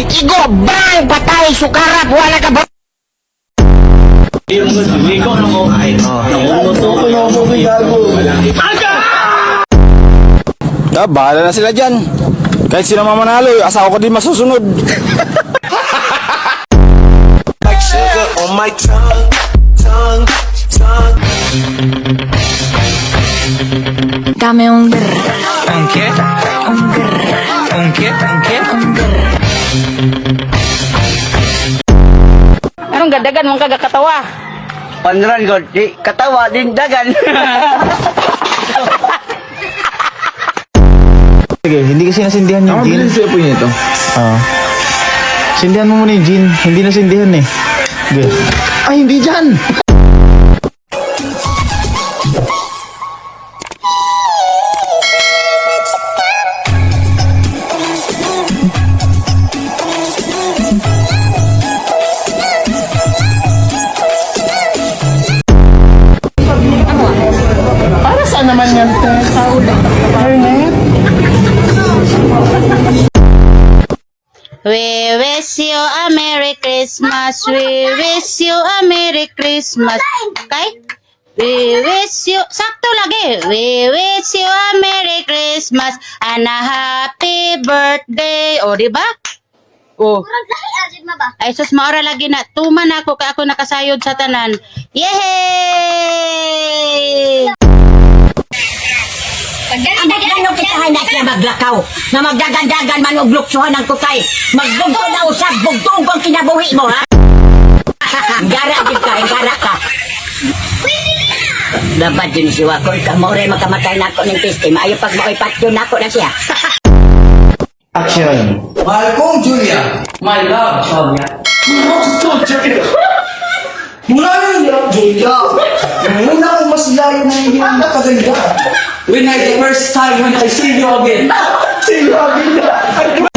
Igo, bang, patay, sukarat, wala ka ba? Ikaw nung ko ay Bahala na sila dyan. Kahit sino mamanalo, asawa ko din masusunod. Like sugar on my tongue, tongue, tongue. Dame un grr, ang kit, un grr, ang kit, ang kit. un grr. Anong gadagan mong kagakatawa? Panran ko, di katawa din dagan. Sige, hindi kasi nasindihan yung gin. Ako po niya ito. Sindihan mo muna yung gin. Hindi nasindihan eh. Sige. Ay, hindi dyan! Para saan naman yan? Internet? We wish you a Merry Christmas. We wish you a Merry Christmas. Okay? We wish you, sakto lagi. We wish you a Merry Christmas and a Happy Birthday. O, di ba? O. Ay, sus, maura lagi na. Tuman ako, kaya ako nakasayod sa tanan. Yay! Ang magdano kitahan na siya maglakaw, na magdagandagan man og luksuhan ng kutay. Magbugto na usab, bugtong kong kinabuhi mo, ha? Gara din ka, gara ka. Dapat yun si Wakol ka, maure makamatay na ako ng piste. Maayo pag makipatyo na ako na siya. Action! Mahal kong Julia. My love, Julia. Mula yung Julia. Muna kong masilayan na hindi ang nakaganda. When the first time when I see you again. See you again.